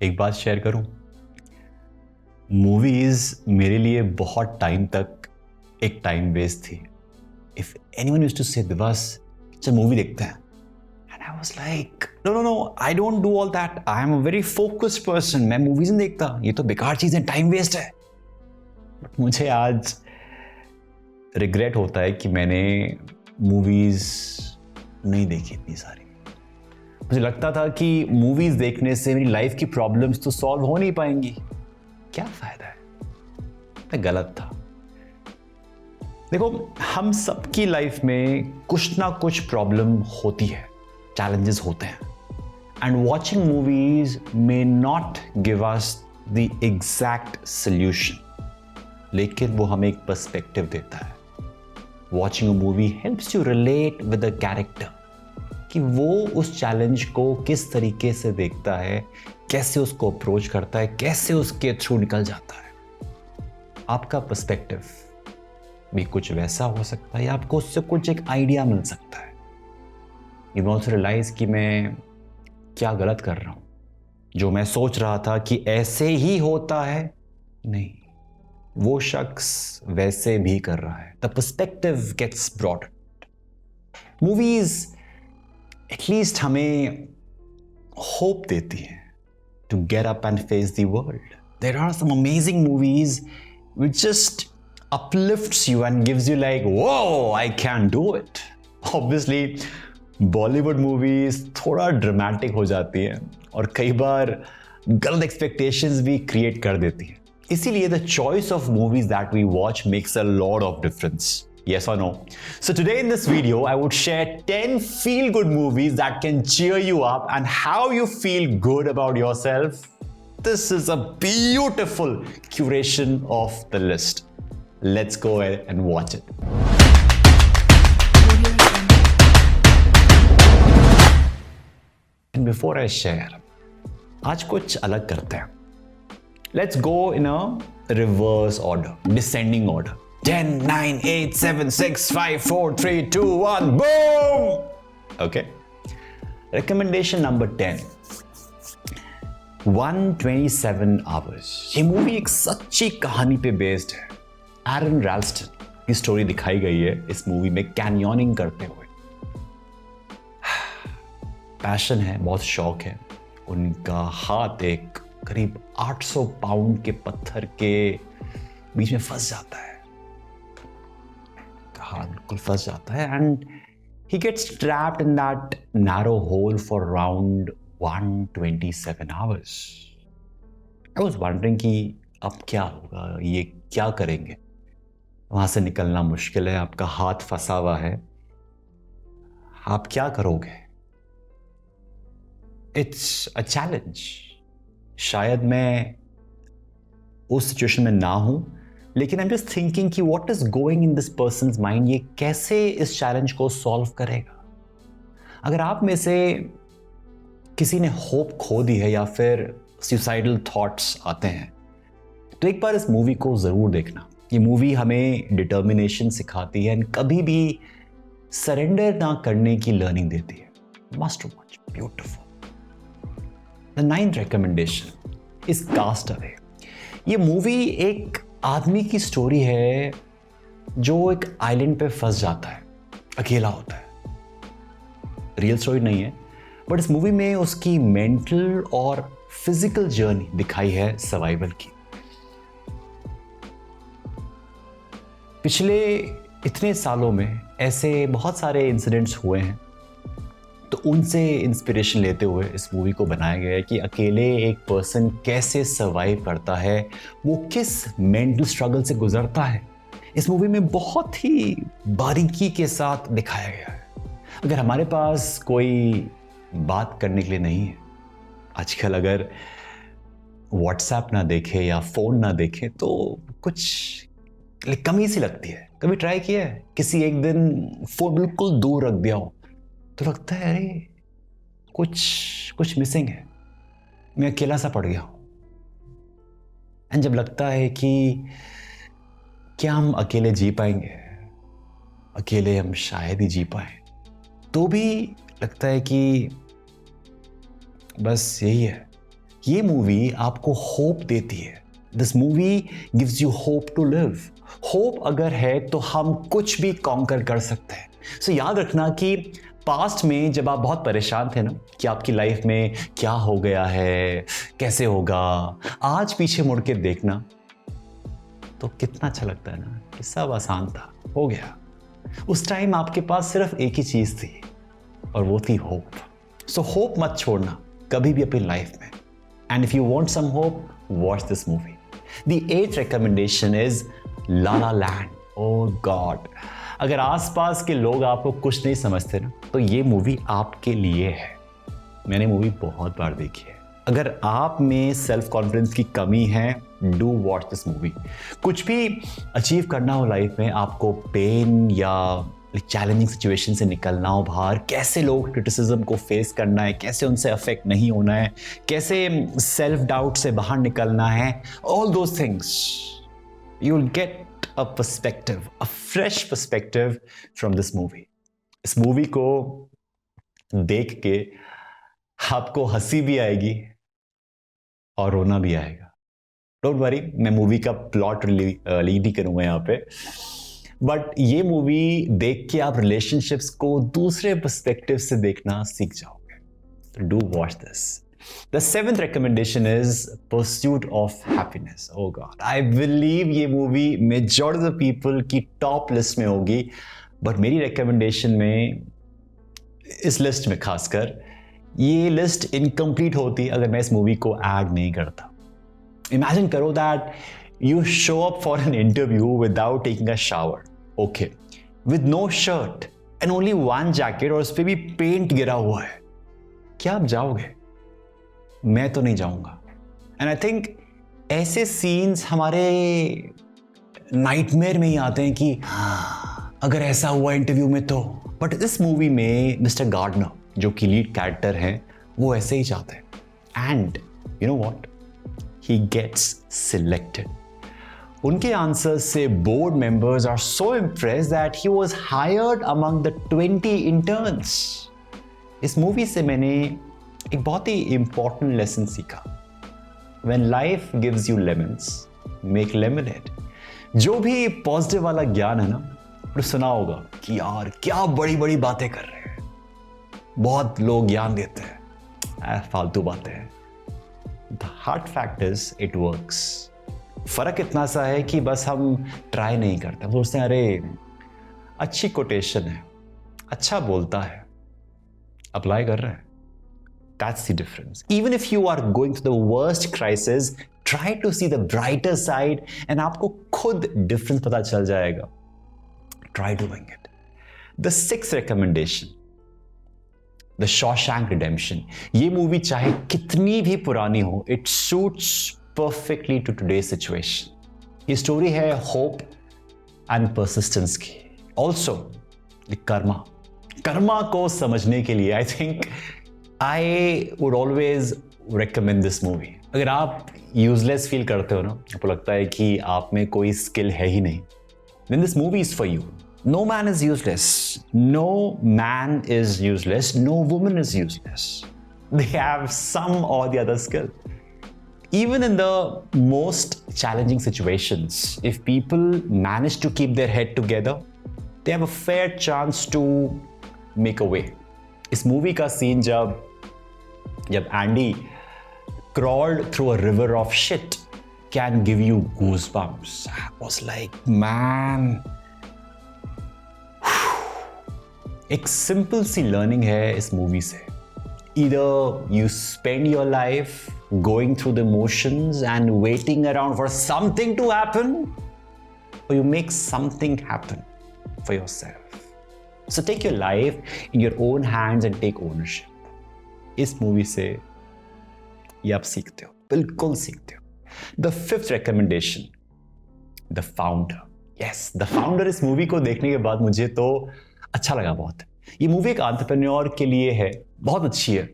एक बात शेयर करूं, मूवीज मेरे लिए बहुत टाइम तक एक टाइम वेस्ट थी. If anyone used to say दिवस चल मूवी देखते हैं, and I was like no I don't do all that. I am a very focused person. मैं मूवीज नहीं देखता, ये तो बेकार चीज है, टाइम वेस्ट है. बट मुझे आज रिग्रेट होता है कि मैंने मूवीज नहीं देखी इतनी सारी. मुझे लगता था कि मूवीज देखने से मेरी लाइफ की प्रॉब्लम्स तो सॉल्व हो नहीं पाएंगी. क्या फायदा है. मैं गलत था. देखो, हम सबकी लाइफ में कुछ ना कुछ प्रॉब्लम होती है, चैलेंजेस होते हैं. And watching movies may not give us the exact solution, लेकिन वो हमें एक पर्सपेक्टिव देता है. Watching a movie helps you relate with a character, कि वो उस चैलेंज को किस तरीके से देखता है, कैसे उसको अप्रोच करता है, कैसे उसके थ्रू निकल जाता है. आपका पर्सपेक्टिव भी कुछ वैसा हो सकता है या आपको उससे कुछ एक आइडिया मिल सकता है. यू ऑल्सो रियलाइज कि मैं क्या गलत कर रहा हूं. जो मैं सोच रहा था कि ऐसे ही होता है, नहीं, वो शख्स वैसे भी कर रहा है. The perspective gets broad. Movies at least हमें होप देती है to get up and face the world. There are some amazing movies which just uplifts you and gives you like, whoa, I can do it. Obviously, Bollywood movies थोड़ा dramatic हो जाती है और कई बार गलत expectations भी create कर देती है. इसीलिए the choice of movies that we watch makes a lot of difference. Yes or no? So today in this video, I would share 10 feel-good movies that can cheer you up and how you feel good about yourself. This is a beautiful curation of the list. Let's go ahead and watch it. And before I share, आज कुछ अलग करते हैं. Let's go in a reverse order, descending order. 10, 9, 8, 7, 6, 5, 4, 3, 2, 1, boom! Okay. Recommendation number 10. 127 Hours. ये movie एक सच्ची कहानी पे बेस्ड है. एरन रैल्स्टन की स्टोरी दिखाई गई है इस मूवी में कैनियोनिंग करते हुए. पैशन है, बहुत शौक है. उनका हाथ एक करीब 800 पाउंड के पत्थर के बीच में फंस जाता है. हाथ बिल्कुल फंस जाता है and he gets trapped in that narrow hole for around 127 hours. I was wondering कि अब क्या होगा, ये क्या करेंगे. वहां से निकलना मुश्किल है, आपका हाथ फंसा हुआ है, आप क्या करोगे. It's a challenge. शायद मैं उस सिचुएशन में ना हूं, लेकिन आई एम जस्ट थिंकिंग कि what is going in this persons mind. ये कैसे इस चैलेंज को सॉल्व करेगा. अगर आप में से किसी ने होप खो दी है या फिर सुसाइडल थॉट्स आते हैं, तो एक बार इस मूवी को जरूर देखना. ये मूवी हमें डिटर्मिनेशन सिखाती है एंड कभी भी सरेंडर ना करने की लर्निंग देती है. Must watch, beautiful. The 9th recommendation is cast away. ये मूवी एक आदमी की स्टोरी है जो एक आइलैंड पे फंस जाता है, अकेला होता है. रियल स्टोरी नहीं है, बट इस मूवी में उसकी मेंटल और फिजिकल जर्नी दिखाई है सर्वाइवल की. पिछले इतने सालों में ऐसे बहुत सारे इंसिडेंट्स हुए हैं, तो उनसे इंस्पिरेशन लेते हुए इस मूवी को बनाया गया है कि अकेले एक पर्सन कैसे सर्वाइव करता है, वो किस मेंटल स्ट्रगल से गुजरता है. इस मूवी में बहुत ही बारीकी के साथ दिखाया गया है. अगर हमारे पास कोई बात करने के लिए नहीं है, आजकल अगर व्हाट्सएप ना देखे या फोन ना देखे तो कुछ कमी सी लगती है. कभी ट्राई किया है किसी एक दिन फोन बिल्कुल दूर रख दिया हो, तो लगता है अरे कुछ मिसिंग है, मैं अकेला सा पड़ गया हूं. एंड जब लगता है कि क्या हम अकेले जी पाएंगे, अकेले हम शायद ही जी पाए, तो भी लगता है कि बस यही है, ये मूवी आपको होप देती है. This movie gives you hope to live. Hope अगर है तो हम कुछ भी कॉन्कर कर सकते हैं. सो याद रखना कि पास्ट में जब आप बहुत परेशान थे ना कि आपकी लाइफ में क्या हो गया है, कैसे होगा, आज पीछे मुड़ के देखना तो कितना अच्छा लगता है ना कि सब आसान था, हो गया. उस टाइम आपके पास सिर्फ एक ही चीज थी और वो थी होप. सो होप मत छोड़ना कभी भी अपनी लाइफ में. And if you want some hope, watch this movie. The 8th recommendation is La La Land. Oh God. अगर आसपास के लोग आपको कुछ नहीं समझते ना तो ये मूवी आपके लिए है. मैंने मूवी बहुत बार देखी है. अगर आप में सेल्फ कॉन्फिडेंस की कमी है, डू वॉच दिस मूवी. कुछ भी अचीव करना हो लाइफ में, आपको पेन या चैलेंजिंग सिचुएशन से निकलना हो बाहर, कैसे लोग क्रिटिसिज्म को फेस करना है, कैसे उनसे अफेक्ट नहीं होना है, कैसे सेल्फ डाउट से बाहर निकलना है, all those things you will get a perspective, a fresh perspective from this movie. इस मूवी को देख के आपको हंसी भी आएगी और रोना भी आएगा. डोंट वरी, मैं मूवी का प्लॉट लीड ही करूंगा यहाँ पे. बट ये मूवी देख के आप रिलेशनशिप्स को दूसरे पर्सपेक्टिव से देखना सीख जाओगे. Do watch this. The 7th recommendation is Pursuit of Happiness. Oh God, I believe ये movie majority of the people की टॉप लिस्ट में होगी, बट मेरी recommendation में, इस लिस्ट में खासकर, ये लिस्ट इनकम्प्लीट होती अगर मैं इस मूवी को ऐड नहीं करता. Imagine करो that you show up for an interview without taking a shower. Okay, with no shirt and only one jacket और उस पे भी पेंट गिरा हुआ है. क्या आप जाओगे? मैं तो नहीं जाऊंगा. एंड आई थिंक ऐसे सीन्स हमारे नाइटमेयर में ही आते हैं कि अगर ऐसा हुआ इंटरव्यू में तो. बट इस मूवी में मिस्टर गार्डनर जो कि लीड कैरेक्टर हैं, वो ऐसे ही चाहते हैं. And you know what, he gets selected. उनके आंसर्स से board members are so impressed that he was hired among the 20 interns. इस मूवी से मैंने एक बहुत ही इंपॉर्टेंट लेसन सीखा. When life gives you lemons, make lemonade. जो भी पॉजिटिव वाला ज्ञान है ना, तो सुना होगा कि यार क्या बड़ी बड़ी बातें कर रहे हैं, बहुत लोग ज्ञान देते हैं, फालतू बातें हैं. The hard fact is it works. फर्क इतना सा है कि बस हम ट्राई नहीं करते. हम सोचते हैं अरे अच्छी कोटेशन है, अच्छा बोलता है, अप्लाई कर रहे हैं. That's the difference. Even if you are going through the worst crisis, try to see the brighter side and आपको खुद difference पता चल जाएगा. Try doing it. The 6th recommendation, The Shawshank Redemption. ये मूवी चाहे कितनी भी पुरानी हो, it suits perfectly to today's situation. ये स्टोरी है hope and persistence की. Also, the कर्मा को समझने के लिए I think I would always recommend this movie. अगर आप यूजलेस फील करते हो ना, आपको लगता है कि आप में कोई स्किल है ही नहीं, then this movie is for you. No man is useless. No man is useless. No woman is useless. They have some or the other skill. Even in the most challenging situations, if people manage to keep their head together, they have a fair chance to make a way. इस movie का scene जब Andy crawled through a river of shit can give you goosebumps. I was like, man. एक simple सी learning है इस movie से. Either you spend your life going through the motions and waiting around for something to happen, or you make something happen for yourself. So take your life in your own hands and take ownership. इस movie से ये आप सीखते हो, बिल्कुल सीखते हो. The 5th recommendation, The Founder. Yes, The Founder. इस मूवी को देखने के बाद मुझे तो अच्छा लगा बहुत. ये मूवी एक एंटरप्रेन्योर के लिए है, बहुत अच्छी है.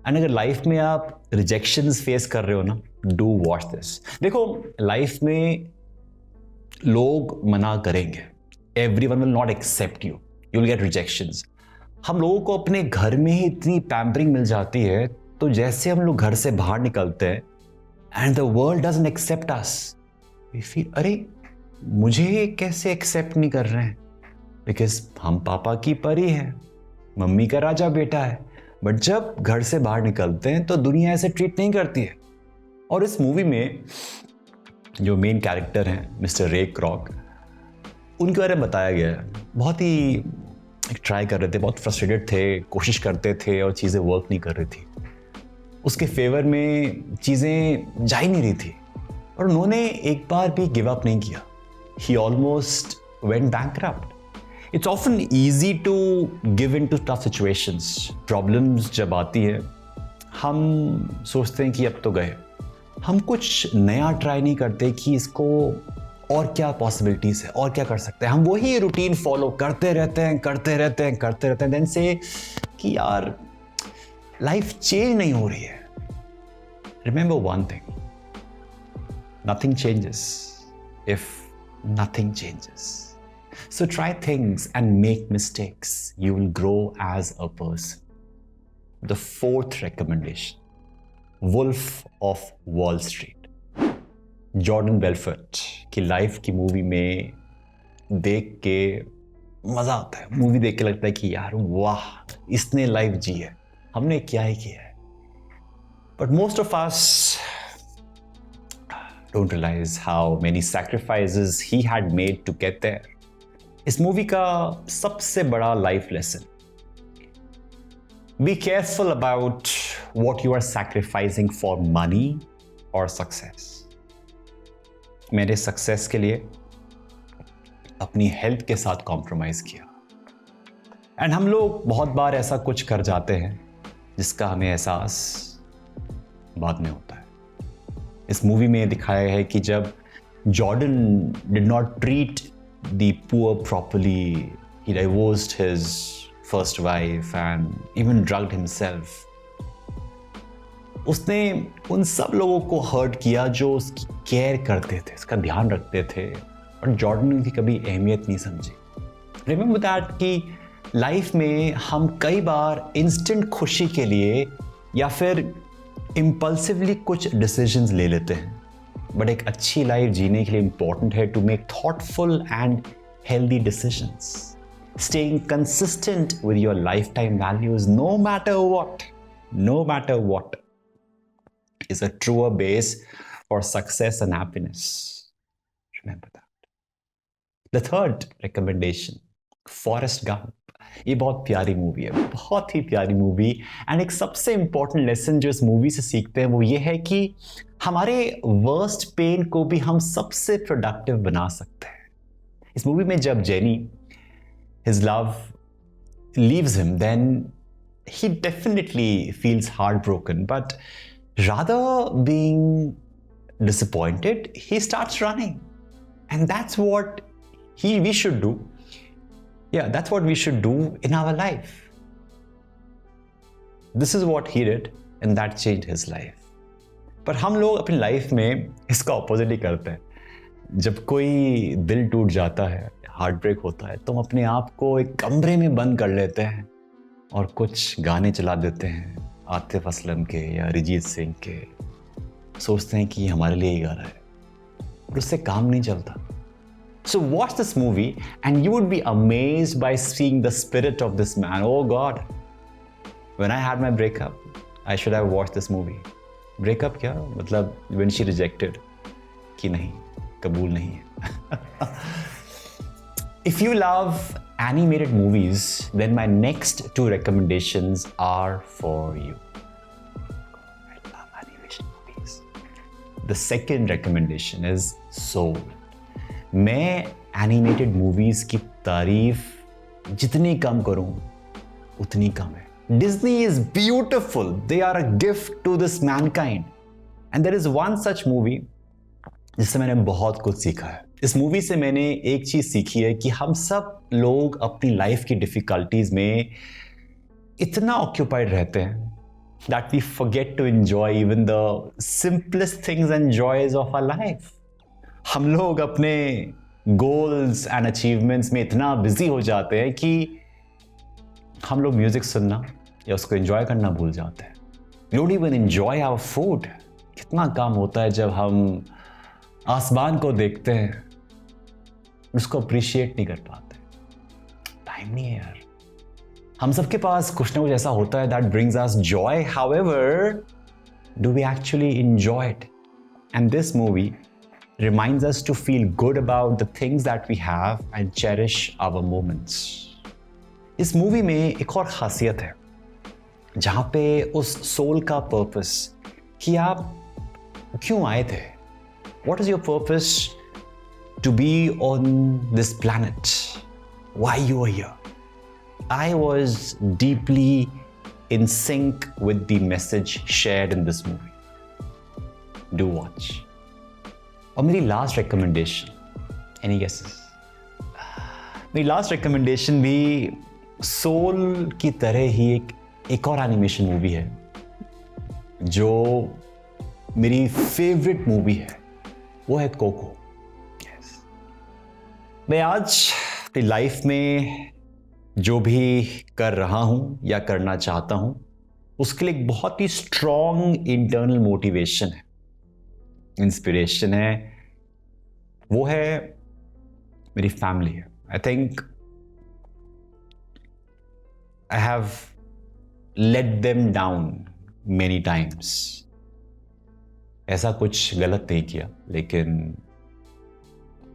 एंड अगर लाइफ में आप रिजेक्शंस फेस कर रहे हो ना, डू वॉच दिस. देखो, लाइफ में लोग मना करेंगे. Everyone will not accept you. You'll get rejections. हम लोगों को अपने घर में ही इतनी पैम्परिंग मिल जाती है तो जैसे हम लोग घर से बाहर निकलते हैं and the world doesn't accept us, we feel अरे मुझे कैसे एक्सेप्ट नहीं कर रहे हैं, बिकॉज हम पापा की परी है, मम्मी का राजा बेटा है। बट जब घर से बाहर निकलते हैं तो दुनिया ऐसे ट्रीट नहीं करती है। और इस मूवी में जो मेन कैरेक्टर हैं मिस्टर रे क्रॉक, उनके बारे में बताया गया है। बहुत ही ट्राई कर रहे थे, बहुत फ्रस्ट्रेटेड थे, कोशिश करते थे और चीज़ें वर्क नहीं कर रही थी, उसके फेवर में चीज़ें जा ही नहीं रही थी। और उन्होंने एक बार भी गिव अप नहीं किया। He almost went bankrupt. It's often easy to give in to tough situations. Problems जब आती है हम सोचते हैं कि अब तो गए, हम कुछ नया ट्राई नहीं करते कि इसको और क्या पॉसिबिलिटीज है और क्या कर सकते हैं। हम वही रूटीन फॉलो करते रहते हैं देन से कि यार लाइफ चेंज नहीं हो रही है। Remember one thing, nothing changes if nothing changes. So try things and make mistakes. You will grow as a person. The fourth recommendation, Wolf of Wall Street. Jordan Belfort की life की movie में देख के मजा आता है। Movie देख के लगता है कि यार वाह, इसने लाइफ जी है, हमने क्या ही किया है। But most of us don't realize how many sacrifices he had made to get there. इस मूवी का सबसे बड़ा life lesson, be careful about what you are sacrificing for money और सक्सेस। मेरे सक्सेस के लिए अपनी हेल्थ के साथ कॉम्प्रोमाइज किया। एंड हम लोग बहुत बार ऐसा कुछ कर जाते हैं जिसका हमें एहसास बाद में होता है। इस मूवी में दिखाया है कि जब Jordan did not treat the poor properly, he divorced his first wife and even drugged himself. उसने उन सब लोगों को हर्ट किया जो उसकी केयर करते थे, उसका ध्यान रखते थे, और जॉर्डन ने उनकी कभी अहमियत नहीं समझी। रिमेंबर दैट कि लाइफ में हम कई बार इंस्टेंट खुशी के लिए या फिर इम्पल्सिवली कुछ डिसीजंस ले लेते हैं, बट एक अच्छी लाइफ जीने के लिए इंपॉर्टेंट है to make thoughtful and healthy decisions, staying consistent with your life time values no matter what is a truer base for success and happiness. Remember that. The third recommendation, Forrest Gump. ये बहुत प्यारी movie है, बहुत ही प्यारी movie. And एक सबसे important lesson जो इस मूवी से सीखते हैं वो ये है कि हमारे वर्स्ट पेन को भी हम सबसे प्रोडक्टिव बना सकते हैं। इस मूवी में जब Jenny, his love, leaves him, then he definitely feels heartbroken, but rather being disappointed, he starts running. And that's what we should do. Yeah, that's what we should do in our life. This is what he did, and that changed his life. पर हम लोग अपनी life में इसका opposite ही करते हैं। जब कोई दिल टूट जाता है, हार्ट ब्रेक होता है, तो हम अपने आप को एक कमरे में बंद कर लेते हैं और कुछ गाने चला देते हैं, आतिफ असलम के या अरिजीत सिंह के। सोचते हैं कि हमारे लिए ही गा रहा है, और उससे काम नहीं चलता। So watch this movie and you would be amazed by seeing the spirit of this man. Oh God, when I had my breakup, I should have watched this movie. Breakup क्या मतलब when she rejected कि नहीं, कबूल नहीं है। If you love animated movies, then my next two recommendations are for you. I love animation movies. The second recommendation is Soul. मैं animated movies की तारीफ जितनी कम करूं उतनी कम है। Disney is beautiful, they are a gift to this mankind, and there is one such movie जिससे मैंने बहुत कुछ सीखा है। इस मूवी से मैंने एक चीज सीखी है कि हम सब लोग अपनी लाइफ की डिफिकल्टीज में इतना ऑक्यूपाइड रहते हैं that we forget to enjoy even the simplest things and joys of our life. हम लोग अपने गोल्स एंड अचीवमेंट्स में इतना बिजी हो जाते हैं कि हम लोग म्यूजिक सुनना या उसको एंजॉय करना भूल जाते हैं। We don't even enjoy our food. कितना काम होता है जब हम आसमान को देखते हैं, उसको अप्रिशिएट नहीं कर पाते. टाइम नहीं है यार. हम सबके पास कुछ ना कुछ ऐसा होता है that brings us joy. However, do we actually enjoy it? And this movie reminds us to feel good about the things that we have and cherish our moments. इस मूवी में एक और खासियत है जहां पे उस सोल का पर्पस कि आप क्यों आए थे. What is your purpose to be on this planet? Why you are here? I was deeply in sync with the message shared in this movie. Do watch. और मेरी लास्ट रिकमेंडेशन, एनी गेसेस? मेरी last recommendation भी soul की तरह ही एक और animation movie है जो मेरी फेवरेट मूवी है. वो है कोको. yes. मैं आज अपनी लाइफ में जो भी कर रहा हूं या करना चाहता हूं उसके लिए एक बहुत ही स्ट्रॉन्ग इंटरनल मोटिवेशन है, इंस्पिरेशन है. वो है मेरी फैमिली है. I think I have let them down many times. ऐसा कुछ गलत नहीं किया, लेकिन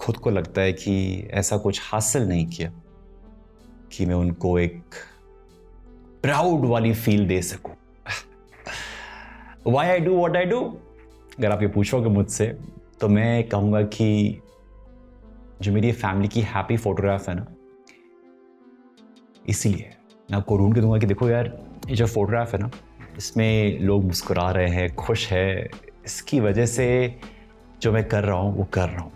खुद को लगता है कि ऐसा कुछ हासिल नहीं किया कि मैं उनको एक प्राउड वाली फील दे सकूं. Why I do what I do? अगर आप ये पूछोगे मुझसे तो मैं कहूँगा कि जो मेरी फैमिली की हैप्पी फोटोग्राफ है ना, इसीलिए मैं आपको ढूंढ के दूंगा कि देखो यार, ये जो फोटोग्राफ है ना, इसमें लोग मुस्कुरा रहे हैं, खुश है. इसकी वजह से जो मैं कर रहा हूँ वो कर रहा हूँ,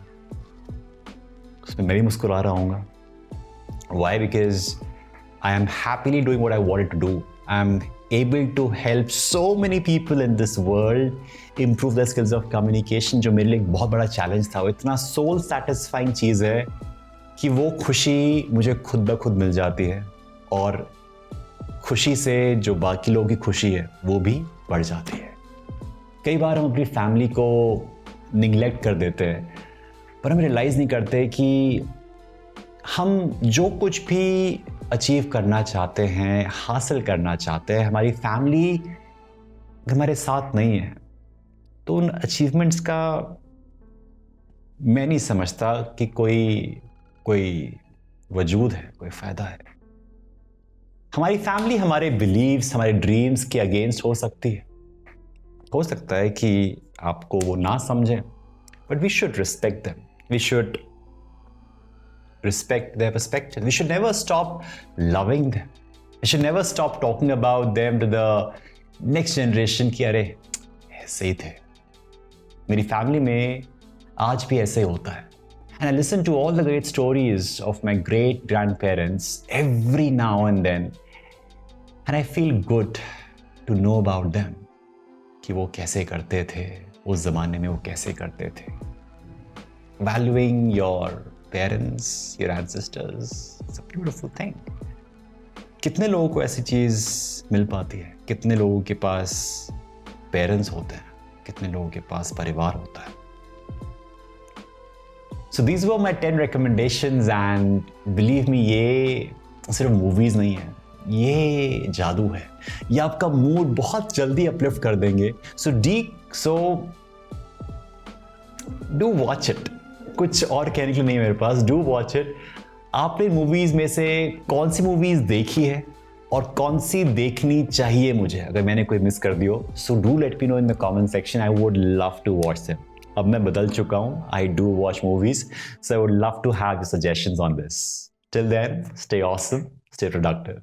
उसमें मैं भी मुस्कुरा रहा हूँगा. Why? Because I am happily doing what I wanted to do. I am able to help so many people in this world improve their skills of communication, जो मेरे लिए एक बहुत बड़ा चैलेंज था. वो इतना सोल सेटिस्फाइंग चीज़ है कि वो खुशी मुझे खुद ब खुद मिल जाती है, और खुशी से जो बाकी लोगों की खुशी है वो भी बढ़ जाती है. कई बार हम अपनी फैमिली को निगलेक्ट कर देते हैं, पर हम रियलाइज़ नहीं करते कि हम जो कुछ भी अचीव करना चाहते हैं, हासिल करना चाहते हैं, हमारी फैमिली हमारे साथ नहीं है तो उन अचीवमेंट्स का मैं नहीं समझता कि कोई वजूद है, कोई फ़ायदा है. हमारी फैमिली हमारे बिलीव्स, हमारे ड्रीम्स के अगेंस्ट हो सकती है. हो सकता है कि आपको वो ना समझें, but we should respect them. We should respect their perspective. We should never stop loving them. We should never stop talking about them to the next generation कि अरे ऐसे ही थे. मेरी फैमिली में आज भी ऐसे ही होता है. And I listen to all the great stories of my great grandparents every now and then, and I feel good to know about them. कि वो कैसे करते थे, उस ज़माने में वो कैसे करते थे. Valuing your parents, your ancestors, it's a beautiful thing. कितने लोगों को ऐसी चीज़ मिल पाती है? कितने लोगों के पास पेरेंट्स होते हैं? कितने लोगों के पास परिवार होता है? So these were my 10 recommendations, and believe me, ये सिर्फ मूवीज़ नहीं है, ये जादू है. ये आपका मूड बहुत जल्दी अपलिफ्ट कर देंगे. So do watch it. कुछ और कहने के लिए नहीं है मेरे पास. Do watch it. आपने मूवीज़ में से कौन सी मूवीज़ देखी है और कौन सी देखनी चाहिए मुझे, अगर मैंने कोई मिस कर दियो? So do let me know in the comment section. I would love to watch them. अब मैं बदल चुका हूँ. I do watch movies, so I would love to have your suggestions on this. Till then, stay awesome, stay productive.